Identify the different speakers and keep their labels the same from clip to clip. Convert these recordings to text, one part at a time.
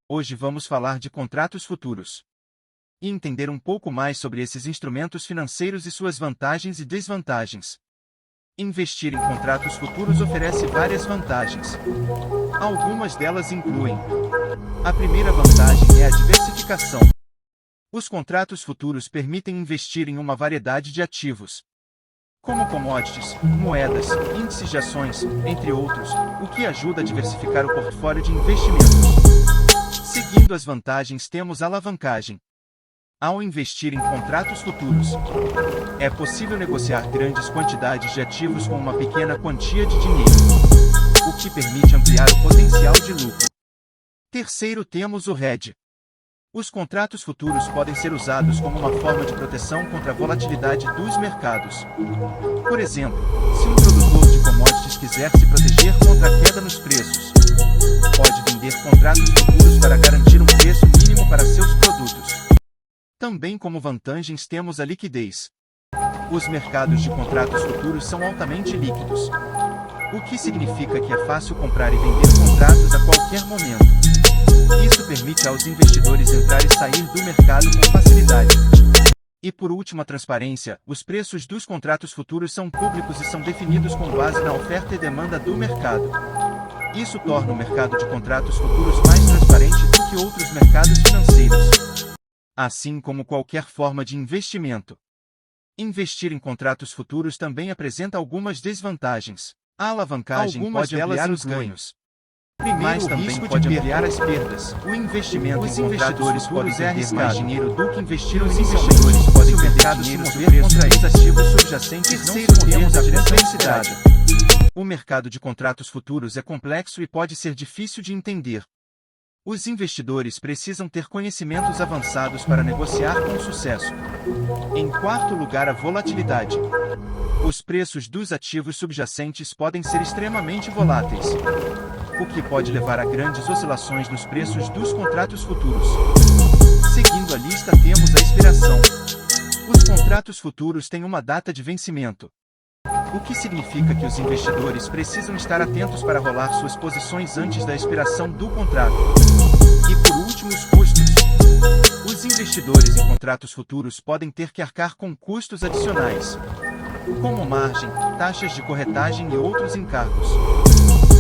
Speaker 1: Hoje vamos falar de contratos futuros e entender um pouco mais sobre esses instrumentos financeiros e suas vantagens e desvantagens. Investir em contratos futuros oferece várias vantagens. Algumas delas incluem: a primeira vantagem é a diversificação. Os contratos futuros permitem investir em uma variedade de ativos, como commodities, moedas, índices de ações, entre outros, o que ajuda a diversificar o portfólio de investimentos. Seguindo as vantagens, temos a alavancagem. Ao investir em contratos futuros, é possível negociar grandes quantidades de ativos com uma pequena quantia de dinheiro, o que permite ampliar o potencial de lucro. Terceiro, temos o hedge. Os contratos futuros podem ser usados como uma forma de proteção contra a volatilidade dos mercados. Por exemplo, se um produtor de commodities quiser se proteger contra a queda nos preços, pode vender contratos futuros para garantir um preço mínimo para seus produtos. Também como vantagens temos a liquidez. Os mercados de contratos futuros são altamente líquidos, o que significa que é fácil comprar e vender contratos a qualquer momento. Isso permite aos investidores entrar e sair do mercado com facilidade. E por último, a transparência. Os preços dos contratos futuros são públicos e são definidos com base na oferta e demanda do mercado. Isso torna o mercado de contratos futuros mais transparente do que outros mercados financeiros. Assim como qualquer forma de investimento, investir em contratos futuros também apresenta algumas desvantagens. A alavancagem pode ampliar os ganhos, mas também pode ampliar as perdas. O investimento em contratos futuros é arriscado. Mais dinheiro do que investir os investidores podem perder mercado dinheiro se mover contra os ativos subjacentes. Terceiro, temos a complexidade. O mercado de contratos futuros é complexo e pode ser difícil de entender. Os investidores precisam ter conhecimentos avançados para negociar com sucesso. Em quarto lugar, a volatilidade. Os preços dos ativos subjacentes podem ser extremamente voláteis, o que pode levar a grandes oscilações nos preços dos contratos futuros. Seguindo a lista, temos a expiração. Os contratos futuros têm uma data de vencimento, o que significa que os investidores precisam estar atentos para rolar suas posições antes da expiração do contrato. E por último, os custos. Os investidores em contratos futuros podem ter que arcar com custos adicionais, como margem, taxas de corretagem e outros encargos.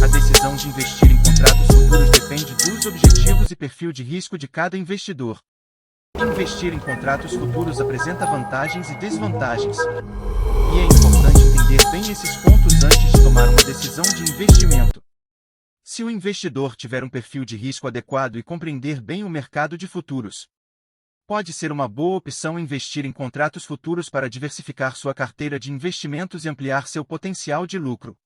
Speaker 1: A decisão de investir em contratos futuros depende dos objetivos e perfil de risco de cada investidor. Investir em contratos futuros apresenta vantagens e desvantagens, e é importante entender bem esses pontos antes de tomar uma decisão de investimento. Se o investidor tiver um perfil de risco adequado e compreender bem o mercado de futuros, pode ser uma boa opção investir em contratos futuros para diversificar sua carteira de investimentos e ampliar seu potencial de lucro.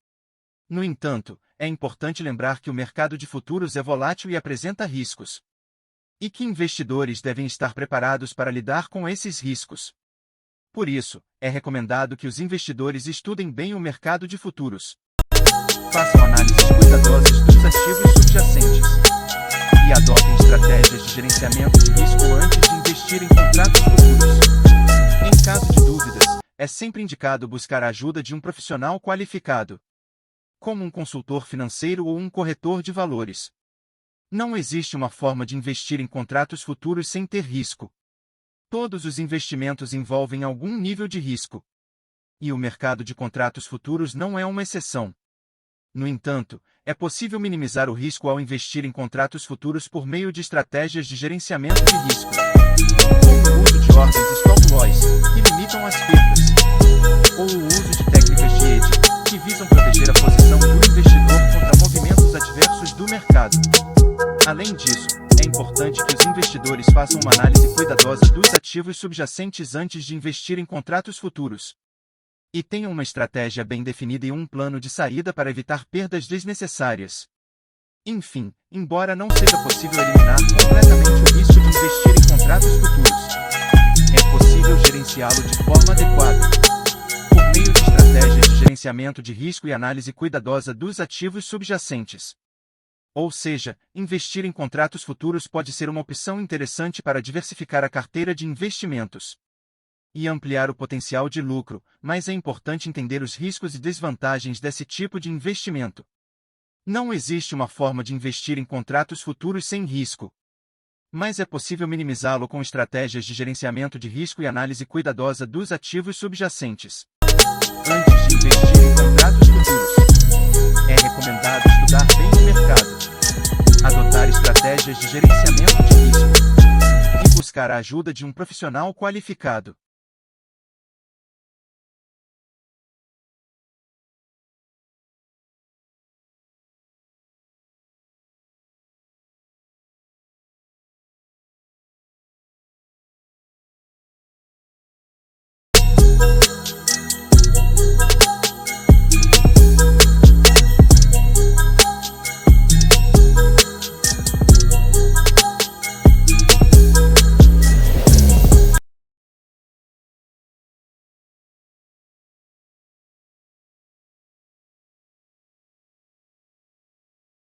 Speaker 1: No entanto, é importante lembrar que o mercado de futuros é volátil e apresenta riscos, e que investidores devem estar preparados para lidar com esses riscos. Por isso, é recomendado que os investidores estudem bem o mercado de futuros, façam análises cuidadosas dos ativos subjacentes e adotem estratégias de gerenciamento de risco antes de investir em contratos futuros. Em caso de dúvidas, é sempre indicado buscar a ajuda de um profissional qualificado, como um consultor financeiro ou um corretor de valores. Não existe uma forma de investir em contratos futuros sem ter risco. Todos os investimentos envolvem algum nível de risco, e o mercado de contratos futuros não é uma exceção. No entanto, é possível minimizar o risco ao investir em contratos futuros por meio de estratégias de gerenciamento de risco, como o uso de ordens stop-loss, que limitam as perdas, ou o uso de técnicas de hedge, que visam proteger a posição do investidor contra movimentos adversos do mercado. Além disso, é importante que os investidores façam uma análise cuidadosa dos ativos subjacentes antes de investir em contratos futuros, e tenham uma estratégia bem definida e um plano de saída para evitar perdas desnecessárias. Enfim, embora não seja possível eliminar completamente o risco de investir em contratos futuros, é possível gerenciá-lo de forma adequada, por meio de estratégias de gerenciamento de risco e análise cuidadosa dos ativos subjacentes. Ou seja, investir em contratos futuros pode ser uma opção interessante para diversificar a carteira de investimentos. e ampliar o potencial de lucro, mas é importante entender os riscos e desvantagens desse tipo de investimento. Não existe uma forma de investir em contratos futuros sem risco, mas é possível minimizá-lo com estratégias de gerenciamento de risco e análise cuidadosa dos ativos subjacentes. Antes de investir em contratos futuros, é recomendado estudar bem o mercado, adotar estratégias de gerenciamento de risco e buscar a ajuda de um profissional qualificado.